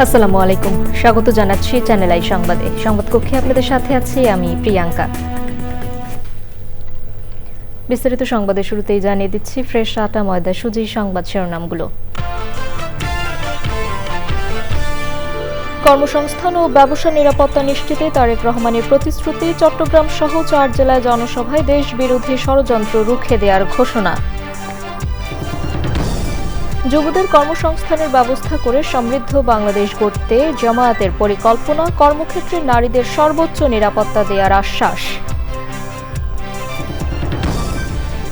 আসসালামু আলাইকুম, স্বাগত জানাচ্ছি চ্যানেল আই সংবাদে। সংবাদ কক্ষে আপনাদের সাথে আছি আমি প্রিয়াঙ্কা। বিস্তারিত সংবাদের শুরুতেই জানিয়ে দিচ্ছি ফ্রেশ আটা ময়দা সুজি সংবাদ শিরোনামগুলো। কর্মসংস্থান ও ব্যবসা নিরাপত্তা নিশ্চিতে তারেক রহমানের প্রতিশ্রুতি। চট্টগ্রাম সহ 4 জেলায় জনসভায় দেশ বিরোধী ষড়যন্ত্র রুখে দেওয়ার ঘোষণা। যুবদের কর্মসংস্থানের ব্যবস্থা করে সমৃদ্ধ বাংলাদেশ গড়তে জামায়াতের পরিকল্পনা। কর্মক্ষেত্রে নারীদের সর্বোচ্চ নিরাপত্তা দেওয়ার আশ্বাস।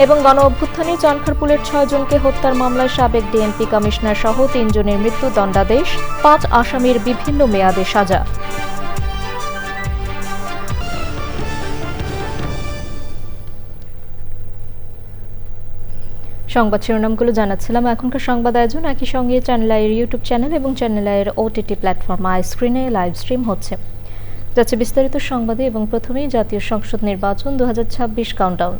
এবং গণ অভ্যুত্থানে চানখারপুলের 6 জনকে হত্যার মামলায় সাবেক ডিএমপি কমিশনার সহ 3 জনের মৃত্যুদণ্ডাদেশ, 5 আসামির বিভিন্ন মেয়াদে সাজা। সংবাদ শিরোনামগুলো জানাচ্ছিলাম। এখনকার সংবাদ আয়োজন একই সঙ্গে চ্যানেল আইয়ের ইউটিউব চ্যানেল এবং চ্যানেল আইয়ের ওটিটি প্ল্যাটফর্ম আই স্ক্রিনে লাইভ স্ট্রিম হচ্ছে। যাচ্ছে বিস্তারিত সংবাদে এবং প্রথমেই জাতীয় সংসদ নির্বাচন 2026 countdown.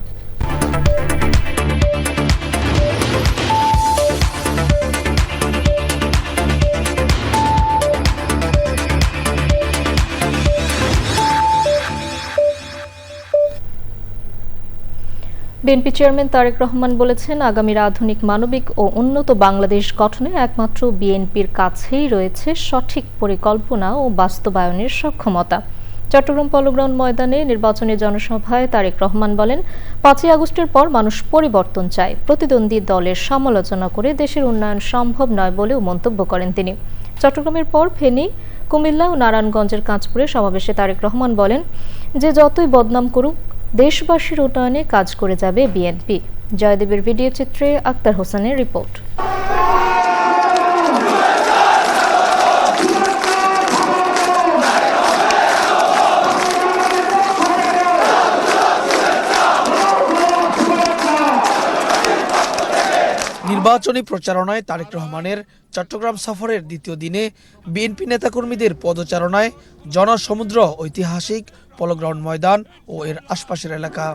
BNP chairman Tarique Rahman বলেছেন, আগামীর আধুনিক মানবিক ও উন্নত বাংলাদেশ গঠনে একমাত্র বিএনপির কাছেই রয়েছে সঠিক পরিকল্পনা ও বাস্তবায়নের সক্ষমতা। চট্টগ্রাম পলো গ্রাউন্ড ময়দানে নির্বাচনী জনসভায় তারেক রহমান বলেন, 5ই আগস্টের পর মানুষ পরিবর্তন চায়। প্রতিদ্বন্দ্বী দলের সমালোচনা করে দেশের উন্নয়ন সম্ভব নয় বলেও মন্তব্য করেন তিনি। চট্টগ্রামের পর ফেনী, কুমিল্লা ও নারায়ণগঞ্জের কাঁচপুরে সমাবেশে তারেক রহমান বলেন যে যতই বদনাম করুক দেশবাসীর উন্নয়নে কাজ করে যাবে বিএনপি। জয়দেবের ভিডিও চিত্রে আক্তার হোসেনের রিপোর্ট। নির্বাচনী প্রচারণায় তারেক রহমানের চট্টগ্রাম সফরের দ্বিতীয় দিনে বিএনপি নেতাকর্মীদের পদচারণায় জনসমুদ্র ঐতিহাসিক পলো গ্রাউন্ড ময়দান ও এর আশপাশের এলাকা।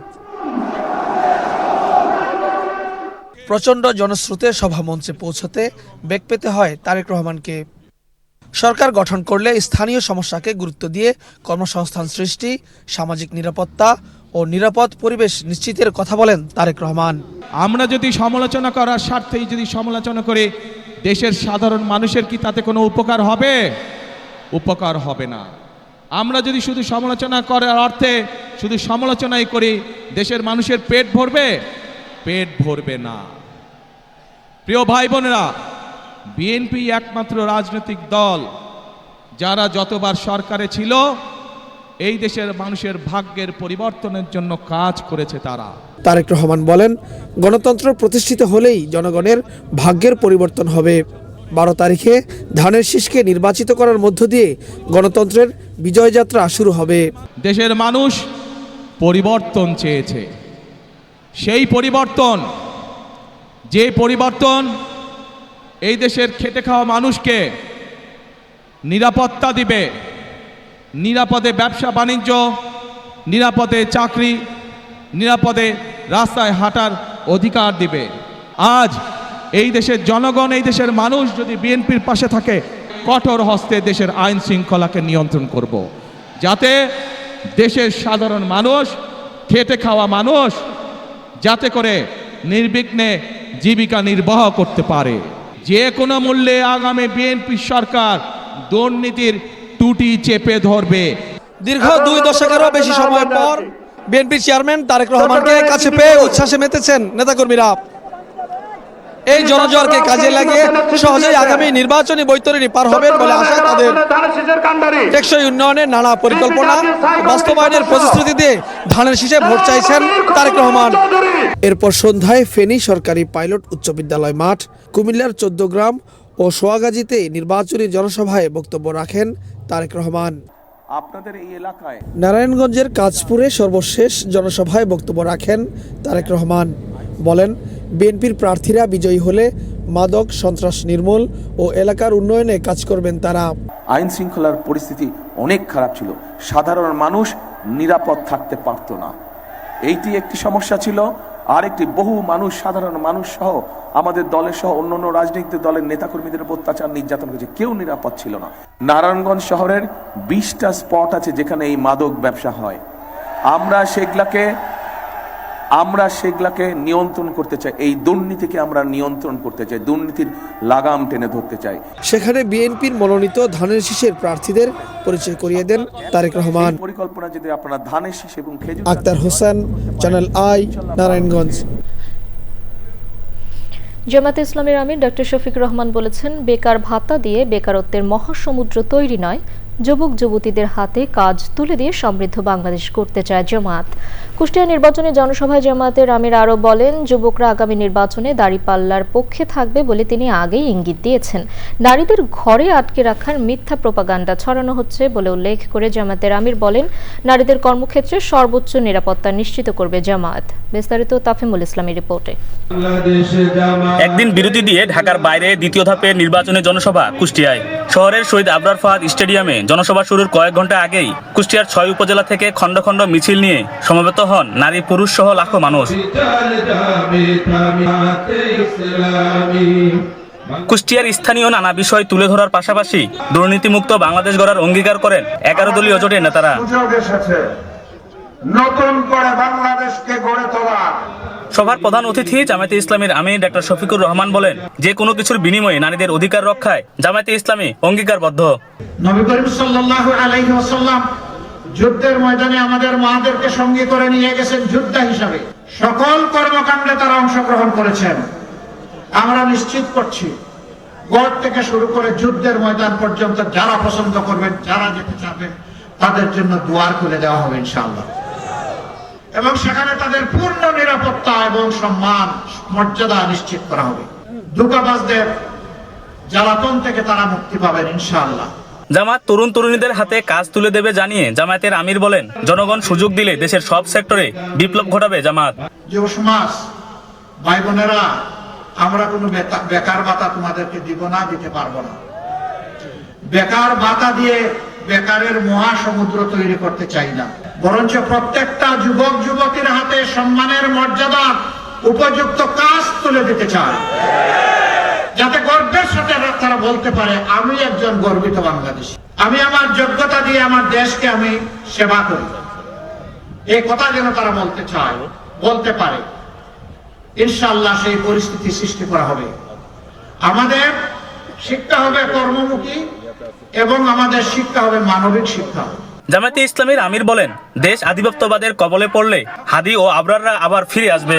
প্রচণ্ড জনস্রোতে সভামঞ্চে পৌঁছতে বেগ পেতে হয় তারেক রহমানকে। সরকার গঠন করলে স্থানীয় সমস্যাকে গুরুত্ব দিয়ে কর্মসংস্থান সৃষ্টি, সামাজিক নিরাপত্তা ও নিরাপদ পরিবেশ নিশ্চিতের কথা বলেন তারেক রহমান। আমরা যদি সমালোচনা করার স্বার্থেই যদি সমালোচনা করে দেশের সাধারণ মানুষের কি তাতে কোনো উপকার হবে? উপকার হবে না। আমরা যদি শুধু সমালোচনা করার অর্থে শুধু সমালোচনাই করি, দেশের মানুষের পেট ভরবে? পেট ভরবে না। প্রিয় ভাই বোনেরা, বিএনপি একমাত্র রাজনৈতিক দল যারা যতবার সরকারে ছিল এই দেশের মানুষের ভাগ্যের পরিবর্তনের জন্য কাজ করেছে। তারেক রহমান বলেন, গণতন্ত্র প্রতিষ্ঠিত হলেই জনগণের ভাগ্যের পরিবর্তন হবে। 12 তারিখে ধানের শীষকে নির্বাচিত করার মধ্য দিয়ে গণতন্ত্রের বিজয়যাত্রা শুরু হবে। দেশের মানুষ পরিবর্তন চেয়েছে। সেই পরিবর্তন, যে পরিবর্তন এই দেশের খেটে খাওয়া মানুষকে নিরাপত্তা দিবে, নিরাপদে ব্যবসা বাণিজ্য, নিরাপদে চাকরি, নিরাপদে রাস্তায় হাঁটার অধিকার দিবে। আজ এই দেশের জনগণ, এই দেশের মানুষ যদি বিএনপির পাশে থাকে, কঠোর হস্তে দেশের আইন শৃঙ্খলাকে নিয়ন্ত্রণ করব, যাতে দেশের সাধারণ মানুষ, খেটে খাওয়া মানুষ যাতে করে নির্বিঘ্নে জীবিকা নির্বাহ করতে পারে। যে কোনো মূল্যে আগামী বিএনপি সরকার দুর্নীতির টুটি চেপে ধরবে। দীর্ঘ 2 দশকেরও বেশি সময় পর বিএনপি চেয়ারম্যান তারেক রহমানকে কাছে পেয়ে উচ্ছ্বাসে মেতেছেন নেতাকর্মীরা। এই জনজোয়ারকে কাজে লাগিয়ে সহজেই আগামী নির্বাচনী বৈতরণী পার হবেন বলে আশা তাদের। টেকসই উন্নয়নের নানা পরিকল্পনা বাস্তবায়নের প্রতিশ্রুতি দিয়ে ধানের শীষে ভোট চাইছেন তারেক রহমান। এরপর সন্ধ্যায় ফেনী সরকারি পাইলট উচ্চ বিদ্যালয় মাঠ, কুমিল্লার 14 গ্রাম ও সোয়াগাজীতে নির্বাচনী জনসভায় বক্তব্য রাখেন তারেক রহমান। আপনাদের এই এলাকায় নারায়ণগঞ্জের কাঁচপুরে সর্বশেষ জনসভায় বক্তব্য রাখেন তারেক রহমান। বলেন, বিএনপির প্রার্থীরা বিজয়ী হলে মাদক সন্ত্রাস নির্মূল ও এলাকার উন্নয়নে কাজ করবেন তারা। আইন শৃঙ্খলার পরিস্থিতি অনেক খারাপ ছিল, সাধারণ মানুষ নিরাপদ থাকতে পারত না। এইটি একটি সমস্যা ছিল। আরেকটি বহু মানুষ, সাধারণ মানুষ সহ আমাদের দলের সহ অন্যান্য রাজনৈতিক দলের নেতাকর্মীদের উপর অত্যাচার নির্যাতন করেছে, কেউ নিরাপদ ছিল না। নারায়ণগঞ্জ শহরের 20টা স্পট আছে যেখানে এই মাদক ব্যবসা হয়। আমরা সেগুলাকে নিয়ন্ত্রণ করতে চাই, এই দুর্নীতিকে আমরা নিয়ন্ত্রণ করতে চাই, দুর্নীতির লাগাম টেনে ধরতে চাই। সেখানে বিএনপির মনোনীত ধানের শীষের প্রার্থীদের পরিচয় করিয়ে দেন তারেক রহমান। পরিকল্পনা যদি আপনারা ধানের শীষ এবং খেজুর। Akhtar Hossain, channel I, Narayanganj. জামায়াতে ইসলামীর আমির ডক্টর শফিক রহমান বলেছেন, বেকার ভাতা দিয়ে বেকারত্বের মহাসমুদ্র তৈরি নয়, যুবক যুবতীদের হাতে কাজ তুলে দিয়ে সমৃদ্ধ বাংলাদেশ করতে চায় জামায়াত। কুষ্টিয়া নির্বাচনে জনসভায় জামায়াতের আমির আরও বলেন, যুবকরা আগামী নির্বাচনে দাঁড়িপাল্লার পক্ষে থাকবে বলে তিনি আগেই ইঙ্গিত দিয়েছেন। নারীদের ঘরে আটকে রাখার মিথ্যা প্রপাগান্ডা ছড়ানো হচ্ছে বলে উল্লেখ করে জামায়াতের আমির বলেন, নারীদের কর্মক্ষেত্রে সর্বোচ্চ নিরাপত্তা নিশ্চিত করবে জামায়াত। বিস্তারিত তাফিমুল ইসলামের রিপোর্টে। একদিন বিরতি দিয়ে ঢাকার বাইরে দ্বিতীয় ধাপের নির্বাচনী জনসভা কুষ্টিয়ায়। শহরের শহীদ আবরার ফাহাদ স্টেডিয়ামে জনসভা শুরুর কয়েক ঘন্টা আগেই কুষ্টিয়ার 6 উপজেলা থেকে খণ্ড খণ্ড মিছিল নিয়ে সমবেত হন নারী পুরুষ সহ লাখো মানুষ। কুষ্টিয়ার স্থানীয় নানা বিষয় তুলে ধরার পাশাপাশি দুর্নীতিমুক্ত বাংলাদেশ গড়ার অঙ্গীকার করেন 11 দলীয় জোটের নেতারা। নতুন করে বাংলাদেশকে গড়ে তোলা। সভার প্রধান অতিথি জামায়াতে ইসলামীর আমির ডক্টর শফিকুর রহমান বলেন, যে কোনো কিছুর বিনিময়ে নারীদের অধিকার রক্ষায় জামায়াতে ইসলামী অঙ্গীকারবদ্ধ। নবী করিম সাল্লাল্লাহু আলাইহি ওয়াসাল্লাম যুদ্ধের ময়দানে আমাদের মাদেরকে সঙ্গে করে নিয়ে গেছেন যোদ্ধা হিসাবে। সকল কর্মকাণ্ডে তারা অংশগ্রহণ করেছেন। আমরা নিশ্চিত করছি, গড় থেকে শুরু করে যুদ্ধের ময়দান পর্যন্ত যারা পছন্দ করবেন, যারা যেতে চাবেন, তাদের জন্য দুয়ার খুলে দেওয়া হবে ইনশাআল্লাহ। এবং সেখানে তাদের পূর্ণ নিরাপত্তা এবং সম্মান মর্যাদা নিশ্চিত করা হবে। ধোঁকাবাজদের জ্বালাতন থেকে তারা মুক্তি পাবেন ইনশাআল্লাহ। জামাত তরুণ তরুণীদের হাতে কাজ তুলে দেবে জানিয়ে জামায়াতের আমির বলেন, জনগণ সুযোগ দিলে দেশের সব সেক্টরে বিপ্লব ঘটাবে জামাত। যুব সমাজ, ভাই বোনেরা, আমরা কোনো বেকার ভাতা তোমাদেরকে দিব না, দিতে পারবো না। বেকার ভাতা দিয়ে বেকারের মহাসমুদ্র তৈরি করতে চাই না, বরঞ্চ প্রত্যেকটা যুবক যুবতীর হাতে সম্মানের মর্যাদা উপযুক্ত কাজ তুলে দিতে চায়, যাতে গর্বের সাথে তারা বলতে পারে, আমি একজন গর্বিত বাংলাদেশী, আমি আমার যোগ্যতা দিয়ে আমার দেশকে আমি সেবা করি। এই কথা যেন তারা বলতে চায়, বলতে পারে। ইনশাআল্লাহ সেই পরিস্থিতি সৃষ্টি করা হবে। আমাদের শিক্ষা হবে কর্মমুখী এবং আমাদের শিক্ষা হবে মানবিক শিক্ষা। জামায়াতে ইসলামীর আমির বলেন, দেশ আধিপত্যবাদের কবলে পড়লে হাদি ও আবরাররা আবার ফিরে আসবে।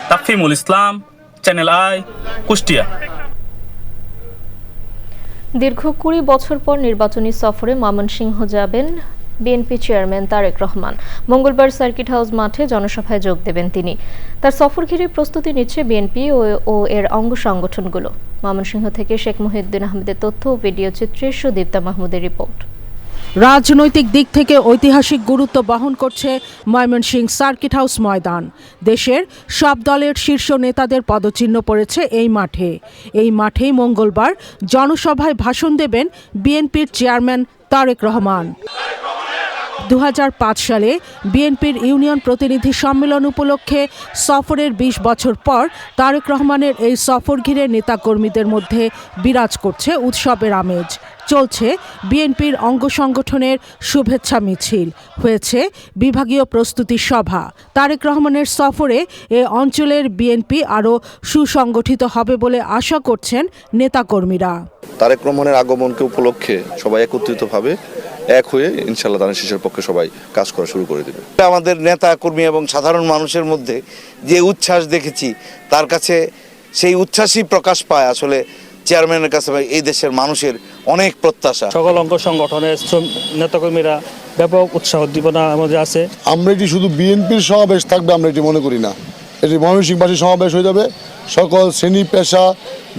তাফিমুল ইসলাম, চ্যানেল আই, কুষ্টিয়া। দীর্ঘ 20 বছর পর নির্বাচনী সফরে ময়মনসিংহ যাবেন বিএনপি চেয়ারম্যান তারেক রহমান। মঙ্গলবার সার্কিট হাউস মাঠে জনসভায় যোগ দেবেন তিনি। তার সফর ঘিরে প্রস্তুতি নিচ্ছে বিএনপি ও এর অঙ্গ সংগঠনগুলো। ময়মনসিংহ থেকে শেখ মহিউদ্দিন আহমেদের তথ্য ও ভিডিও চিত্রে সুদীপ্তা মাহমুদের রিপোর্ট। রাজনৈতিক দিক থেকে ঐতিহাসিক গুরুত্ব বহন করছে ময়মনসিংহ সার্কিট হাউস ময়দান। দেশের সব দলের শীর্ষ নেতাদের পদচিহ্ন পড়েছে এই মাঠে। এই মাঠেই মঙ্গলবার জনসভায় ভাষণ দেবেন বিএনপির চেয়ারম্যান তারেক রহমান। 2005 সালে বিএনপির ইউনিয়ন প্রতিনিধি সম্মেলন উপলক্ষে সফরের 20 বছর পর তারেক রহমানের এই সফর ঘিরে নেতাকর্মীদের মধ্যে বিরাজ করছে উৎসবের আমেজ। চলছে বিএনপির অঙ্গ সংগঠনের শুভেচ্ছা মিছিল, হয়েছে বিভাগীয় প্রস্তুতি সভা। তারেক রহমানের সফরে এ অঞ্চলের বিএনপি আরও সুসংগঠিত হবে বলে আশা করছেন নেতাকর্মীরা। তারেক রহমানের আগমনকে উপলক্ষে সবাই একত্রিতভাবে এক হয়ে ইনশাআল্লাহ ধানের শীষের পক্ষে সবাই কাজ করা শুরু করে দেবে। আমাদের নেতা কর্মী এবং সাধারণ মানুষের মধ্যে যে উচ্ছ্বাস দেখেছি, তার কাছে সেই উচ্ছ্বাসই প্রকাশ পায়। আসলে চেয়ারম্যানের কাছে এই দেশের মানুষের অনেক প্রত্যাশা। সকল অঙ্গ সংগঠনের নেতাকর্মীরা ব্যাপক উৎসাহ উদ্দীপনা আমাদের আছে। আমরা এটি শুধু বিএনপির সমাবেশ থাকবে আমরা এটি মনে করি না, এটি ময়মনসিংহবাসীর সমাবেশ হয়ে যাবে, সকল শ্রেণী পেশা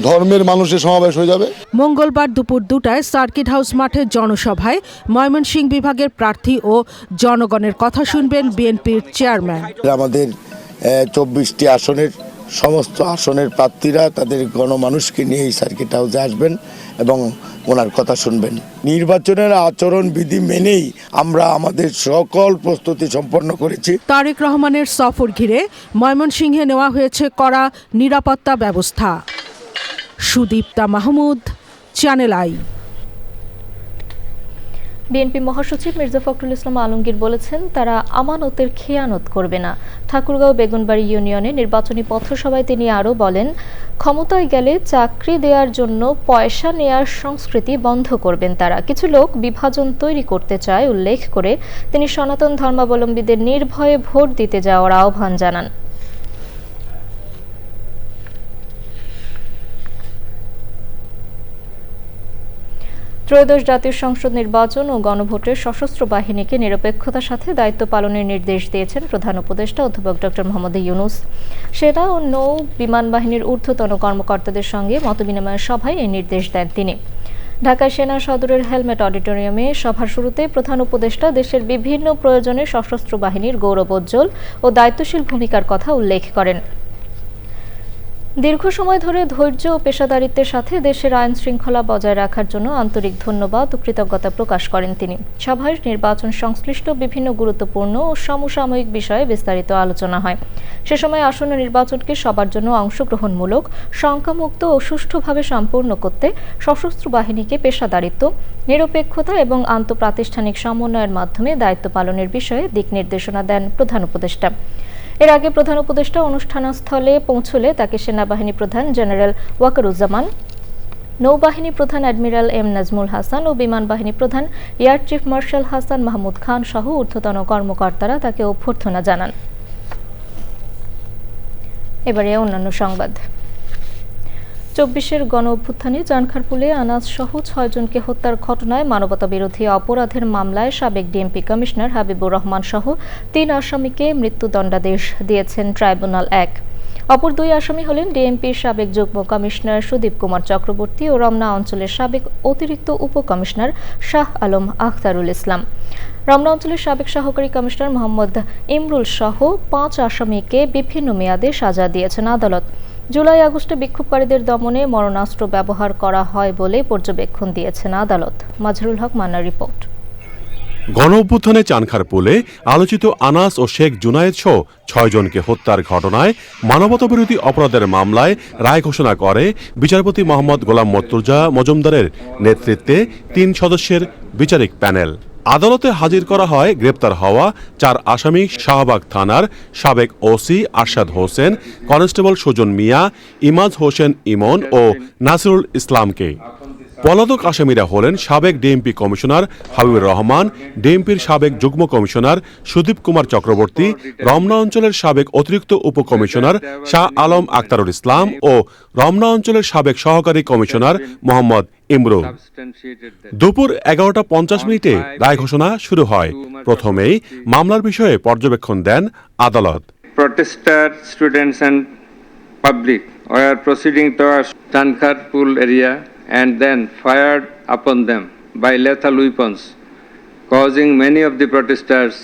ধর্মের মানুষের সমাবেশ হয়ে যাবে। মঙ্গলবার দুপুর 2টায় সার্কিট হাউস মাঠে জনসভায় ময়মনসিংহ বিভাগের প্রার্থী ও জনগণের কথা শুনবেন বিএনপির চেয়ারম্যান। আমাদের 24টি আসনের সমস্ত আসনের প্রার্থীরা তাদের গণমানুষকে নিয়ে এই সার্কিট হাউসে আসবেন এবং ওনার কথা শুনবেন। নির্বাচনের আচরণবিধি মেনেই আমরা আমাদের সকল প্রস্তুতি সম্পন্ন করেছি। তারেক রহমানের সফর ঘিরে ময়মনসিংহে নেওয়া হয়েছে কড়া নিরাপত্তা ব্যবস্থা। Sudipta Mahmud, channel I. BNP মহাসচিব মির্জা ফখরুল ইসলাম আলমগীর বলেছেন, তারা আমানতের খেয়ানত করবে না। ঠাকুরগাঁও বেগুনবাড়ি ইউনিয়নে নির্বাচনী পথসভায় তিনি আরও বলেন, ক্ষমতায় গেলে চাকরি দেওয়ার জন্য পয়সা নেয়ার সংস্কৃতি বন্ধ করবেন তারা। কিছু লোক বিভাজন তৈরি করতে চায় উল্লেখ করে তিনি সনাতন ধর্মাবলম্বীদের নির্ভয়ে ভোট দিতে যাওয়ার আহ্বান জানান। ত্রয়োদশ জাতীয় সংসদ নির্বাচন ও গণভোটের সশস্ত্র বাহিনীকে নিরপেক্ষতার সাথে দায়িত্ব পালনের নির্দেশ দিয়েছেন প্রধান উপদেষ্টা অধ্যাপক ডক্টর মোহাম্মদ ইউনূস। সেনা ও নৌ বিমান বাহিনীর ঊর্ধ্বতন কর্মকর্তাদের সঙ্গে মতবিনিময় সভায় এই নির্দেশ দেন তিনি। ঢাকায় সেনা সদরের হেলমেট অডিটোরিয়ামে সভার শুরুতে প্রধান উপদেষ্টা দেশের বিভিন্ন প্রয়োজনে সশস্ত্র বাহিনীর গৌরবোজ্জ্বল ও দায়িত্বশীল ভূমিকার কথা উল্লেখ করেন। দীর্ঘ সময় ধরে ধৈর্য ও পেশাদারিত্বের সাথে দেশের আইন শৃঙ্খলা বজায় রাখার জন্য আন্তরিক ধন্যবাদ ও কৃতজ্ঞতা প্রকাশ করেন তিনি। সভায় নির্বাচন সংশ্লিষ্ট বিভিন্ন গুরুত্বপূর্ণ ও সমসাময়িক বিষয়ে বিস্তারিত আলোচনা হয়। সে সময় আসন্ন নির্বাচনকে সবার জন্য অংশগ্রহণমূলক, শঙ্কামুক্ত ও সুষ্ঠুভাবে সম্পূর্ণ করতে সশস্ত্র বাহিনীকে পেশাদারিত্ব, নিরপেক্ষতা এবং আন্তঃপ্রাতিষ্ঠানিক সমন্বয়ের মাধ্যমে দায়িত্ব পালনের বিষয়ে দিক নির্দেশনা দেন প্রধান উপদেষ্টা। এর আগে প্রধান উপদেষ্টা অনুষ্ঠানস্থলে পৌঁছলে তাকে সেনাবাহিনী প্রধান জেনারেল ওয়াকারুজ্জামান, নৌবাহিনী প্রধান অ্যাডমিরাল এম নাজমুল হাসান ও বিমান বাহিনী প্রধান air chief marshal Hasan Mahmud Khan সহ ঊর্ধ্বতন কর্মকর্তারা তাকে অভ্যর্থনা জানান। এবারে অন্যান্য সংবাদ। ২৪-এর গণ অভ্যুত্থানে জানখারপুলে আনাজ সহ ৬ জনকে হত্যার ঘটনায় মানবতাবিরোধী অপরাধের মামলায় সাবেক ডিএমপি কমিশনার হাবিবুর রহমান সহ ৩ আসামিকে মৃত্যুদণ্ডাদেশ দিয়েছেন ট্রাইব্যুনাল ১। অপর ২ আসামি হলেন ডিএমপির সাবেক যুগ্ম কমিশনার সুদীপ কুমার চক্রবর্তী ও রমনা অঞ্চলের সাবেক অতিরিক্ত উপকমিশনার শাহ আলম আখতারুল ইসলাম। রমনা অঞ্চলের সাবেক সহকারী কমিশনার মোহাম্মদ ইমরুল সহ ৫ আসামিকে বিভিন্ন মেয়াদে সাজা দিয়েছেন আদালত। জুলাই আগস্টে বিক্ষোভকারীদের দমনে মরণাস্ত্র ব্যবহার করা হয় বলে পর্যবেক্ষণ দিয়েছেন আদালত। মাজহারুল হক মান্নার রিপোর্ট। গণ অভ্যুত্থানে চানখারপুলে আলোচিত আনাস ও শেখ জুনায়েদ সহ ৬ জনকে হত্যার ঘটনায় মানবতাবিরোধী অপরাধের মামলায় রায় ঘোষণা করে বিচারপতি মোহাম্মদ গোলাম মর্তুজা মজুমদারের নেতৃত্বে ৩ সদস্যের বিচারিক প্যানেল। আদালতে হাজির করা হয় গ্রেপ্তার হওয়া ৪ আসামি শাহবাগ থানার সাবেক ওসি আরশাদ হোসেন, কনস্টেবল সুজন মিয়া, ইমাজ হোসেন ইমন ও নাসিরুল ইসলামকে। পলাতক আসামিরা হলেন সাবেক ডিএমপি কমিশনার হাবিবুর রহমান, ডিএমপির সাবেক যুগ্ম কমিশনার সুদীপ কুমার চক্রবর্তী, রমনা অঞ্চলের সাবেক অতিরিক্ত উপকমিশনার শাহ আলম আখতারুল ইসলাম ও রমনা অঞ্চলের সাবেক সহকারী কমিশনার মোহাম্মদ ইমরুল। দুপুর ১১:৫০ রায় ঘোষণা শুরু হয়। প্রথমেই মামলার বিষয়ে পর্যবেক্ষণ দেন আদালত। Protester students and public were proceeding towards Chankharpul area and then fired upon them by lethal weapons, causing many of the protesters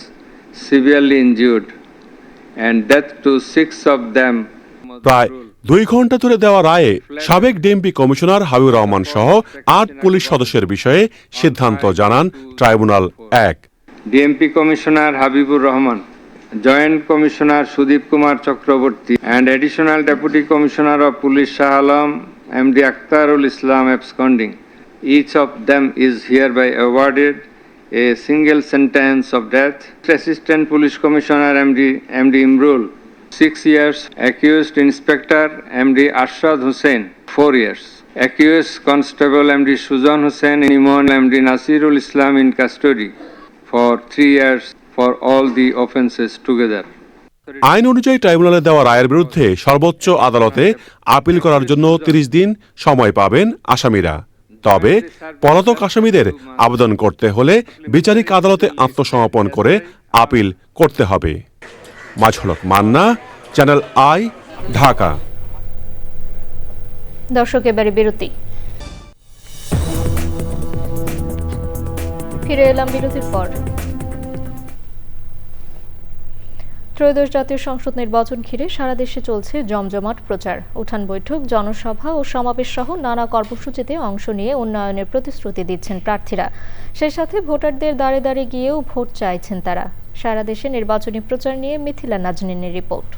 severely injured and death to 6 of them. প্রায় 2 ঘন্টা ধরে দেওয়া রায়ে সাবেক ডিএমপি কমিশনার হাবিবুর রহমান সহ 8 police সদস্যের বিষয়ে সিদ্ধান্ত জানান tribunal ১। DMP commissioner Habibur Rahman, joint commissioner Sudip Kumar Chakraborty and additional deputy commissioner of police Shah Alam MD Akhtarul Islam absconding. Each of them is hereby awarded a single sentence of death. Assistant Police Commissioner MD Imrul 6 years. Accused Inspector MD Arshad Hussain 4 years. Accused Constable MD Sujan Hussain Imon MD Nasirul Islam in custody for 3 years for all the offences together. আইন অনুযায়ী ট্রাইব্যুনালে দেওয়া রায়ের বিরুদ্ধে সর্বোচ্চ আদালতে appeal করার জন্য ৩০ দিন সময় পাবেন আসামিরা। তবে পলাতক আসামিদের আবেদন করতে হলে বিচারিক আদালতে আত্মসমর্পণ করে আপিল করতে হবে। মাজহারুল হক মান্না, চ্যানেল আই, ঢাকা। দর্শক, এবারে বিরতি। ফিরে এলাম বিরতির পর। ত্রয়োদশ জাতীয় সংসদ নির্বাচন ঘিরে সারা দেশে চলছে জমজমাট প্রচার। উঠান বৈঠক, জনসভা ও সমাবেশ সহ নানা কর্মসূচিতে অংশ নিয়ে উন্নয়নের প্রতিশ্রুতি দিচ্ছেন প্রার্থীরা। সেই সাথে ভোটারদের দাঁড়ে দাঁড়ে গিয়েও ভোট চাইছেন তারা। সারা দেশে নির্বাচনী প্রচার নিয়ে মিথিলা নাজনীনের রিপোর্ট।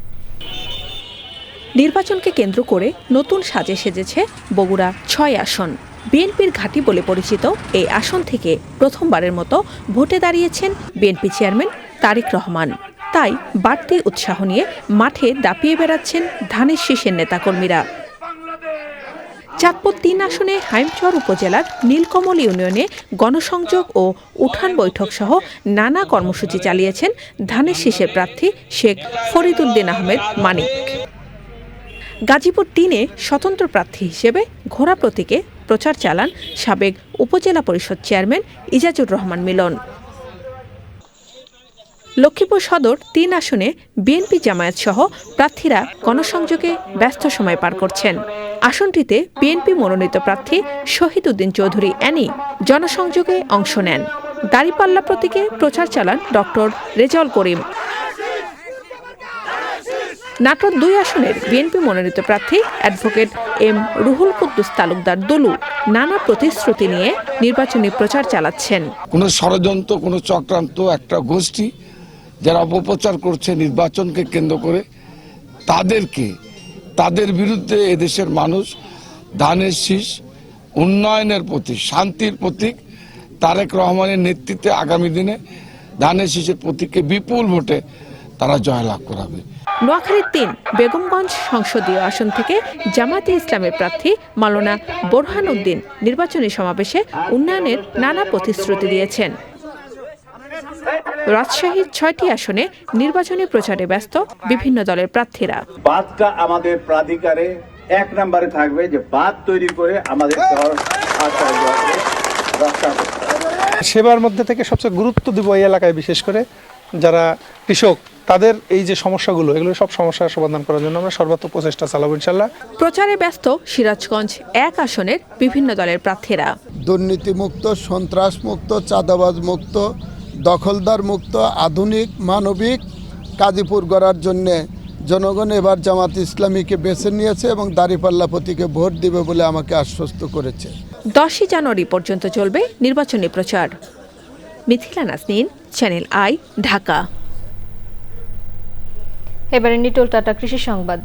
নির্বাচনকে কেন্দ্র করে নতুন সাজে সেজেছে বগুড়া ৬ আসন। বিএনপির ঘাঁটি বলে পরিচিত এই আসন থেকে প্রথমবারের মতো ভোটে দাঁড়িয়েছেন বিএনপি চেয়ারম্যান তারেক রহমান। তাই বাড়তি উৎসাহ নিয়ে মাঠে দাপিয়ে বেড়াচ্ছেন ধানের শীষের নেতাকর্মীরা। চাঁদপুর ৩ আসনে হাইমচর উপজেলার নীলকমল ইউনিয়নে গণসংযোগ ও উঠান বৈঠক সহ নানা কর্মসূচি চালিয়েছেন ধানের শীষের প্রার্থী শেখ ফরিদুদ্দিন আহমেদ মানিক। গাজীপুর ৩-এ স্বতন্ত্র প্রার্থী হিসেবে ঘোড়া প্রতীকে প্রচার চালান সাবেক উপজেলা পরিষদ চেয়ারম্যান ইজাজুর রহমান মিলন। লক্ষ্মীপুর সদর ৩ আসনে বিএনপি জামায়াত সহ প্রার্থীরা গণসংযোগে ব্যস্ত সময় পার করছেন। আসনটিতে বিএনপি মনোনীত প্রার্থী শহীদ উদ্দিন চৌধুরী অ্যানি জনসংযোগে অংশ নেন। দাঁড়িপাল্লা প্রতীকে প্রচার চালান ডক্টর রেজাউল করিম। নাটোর ২ আসনের বিএনপি মনোনীত প্রার্থী অ্যাডভোকেট এম রুহুল কুদ্দুস তালুকদার দুলু নানা প্রতিশ্রুতি নিয়ে নির্বাচনী প্রচার চালাচ্ছেন। কোনো ষড়যন্ত্র, কোনো চক্রান্ত, একটা গোষ্ঠী যারা অপপ্রচার করছে নির্বাচনকে কেন্দ্র করে, তাদের বিরুদ্ধে এদেশের মানুষ ধানের শীষ, উন্নয়নের প্রতীক, শান্তির প্রতীক তারেক রহমানের নেতৃত্বে আগামী দিনে ধানের শীষের প্রতীককে বিপুল ভোটে তারা জয়লাভ করাবে। নোয়াখালীর ৩ বেগমগঞ্জ সংসদীয় আসন থেকে জামায়াতে ইসলামের প্রার্থী মাওলানা বোরহান উদ্দিন নির্বাচনী সমাবেশে উন্নয়নের নানা প্রতিশ্রুতি দিয়েছেন। রাজশাহীর ৬টি আসনে নির্বাচনী প্রচারে ব্যস্ত বিভিন্ন দলের প্রার্থীরা। বাঁধটা আমাদের প্রাধিকারে ১ নম্বরে থাকবে, যে বাঁধ তৈরি করে আমাদের সেবার মধ্যে থেকে সবচেয়ে গুরুত্ব দিব এই এলাকায়, বিশেষ করে যারা কৃষক, তাদের এই যে সমস্যাগুলো, এগুলো সব সমস্যার সমাধান করার জন্য আমরা সর্বাত্মক প্রচেষ্টা চালাবো ইনশাল্লাহ। প্রচারে ব্যস্ত সিরাজগঞ্জ ১ আসনের বিভিন্ন দলের প্রার্থীরা। দুর্নীতিমুক্ত, সন্ত্রাসমুক্ত, চাঁদাবাজ মুক্ত, দখলদার মুক্ত, আধুনিক মানবিক গাজীপুর গড়ার জন্যে জনগণ এবার জামাত ইসলামীকে বেছে নিয়েছে এবং দাঁড়িপাল্লা প্রতীকে ভোট দিবে বলে আমাকে আশ্বস্ত করেছে। ১০ই জানুয়ারি পর্যন্ত চলবে নির্বাচনী প্রচার। Mithila Naznin, Channel I, Dhaka. এবারে নিটোল টাটা কৃষি সংবাদ।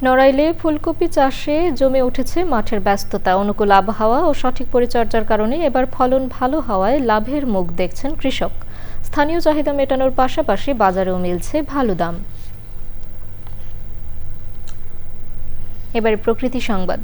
নড়াইলে ফুলকপি চাষে জমে উঠেছে মাঠের ব্যস্ততা। অনুকূল আবহাওয়া ও সঠিক পরিচর্যার কারণে এবার ফলন ভালো হওয়ায় লাভের মুখ দেখছেন কৃষক। স্থানীয় চাহিদা মেটানোর পাশাপাশি বাজারেও মিলছে ভালো দাম। এবারে প্রকৃতি সংবাদ।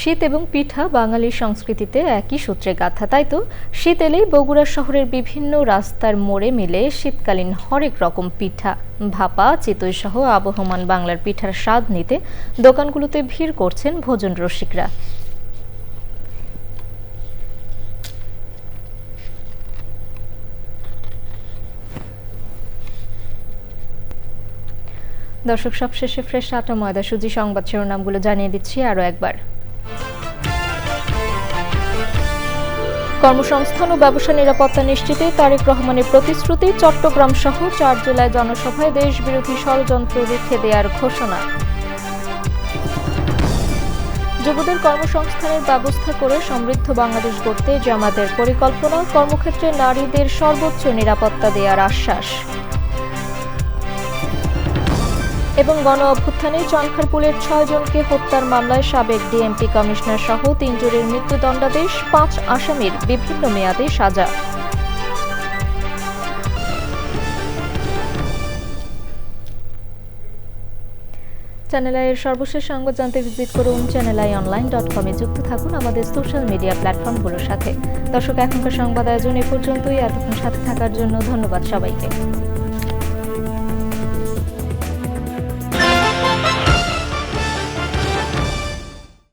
শীত এবং পিঠা বাঙালির সংস্কৃতিতে একই সূত্রে গাঁথা। তাই তো শীত এলেই বগুড়া শহরের বিভিন্ন রাস্তার মোড়ে মিলে শীতকালীন হরেক রকম পিঠা, ভাপা, চিতই সহ আবহমান বাংলার পিঠার স্বাদ নিতে দোকানগুলোতে ভিড় করছেন ভোজন রসিকরা। দর্শক, সবশেষে ফ্রেশ আটা ময়দা সুজি সংবাদ শিরোনামগুলো জানিয়ে দিচ্ছি আরও একবার। কর্মসংস্থান ও ব্যবসা নিরাপত্তা নিশ্চিতে তারেক রহমানের প্রতিশ্রুতি। চট্টগ্রাম সহ ৪ জেলায় জনসভায় দেশ বিরোধী ষড়যন্ত্র রুখে দেওয়ার ঘোষণা। যুবদের কর্মসংস্থানের ব্যবস্থা করে সমৃদ্ধ বাংলাদেশ গড়তে জামাতের পরিকল্পনা। কর্মক্ষেত্রে নারীদের সর্বোচ্চ নিরাপত্তা দেওয়ার আশ্বাস। এবং গণ অভ্যুত্থানে চানখারপুলের ৬ জনকে হত্যার মামলায় সাবেক ডিএমপি কমিশনার সহ ৩ জনের মৃত্যুদণ্ডাদেশ, ৫ আসামির বিভিন্ন মেয়াদে সাজা। চ্যানেল আই এর সর্বশেষ সংবাদ জানতে ভিজিট করুন channelionline.com এ। যুক্ত থাকুন আমাদের সোশ্যাল মিডিয়া প্ল্যাটফর্মগুলোর সাথে। দর্শক, এখনকার সংবাদ আয়োজন এ পর্যন্তই। এতক্ষণ সাথে থাকার জন্য ধন্যবাদ সবাইকে।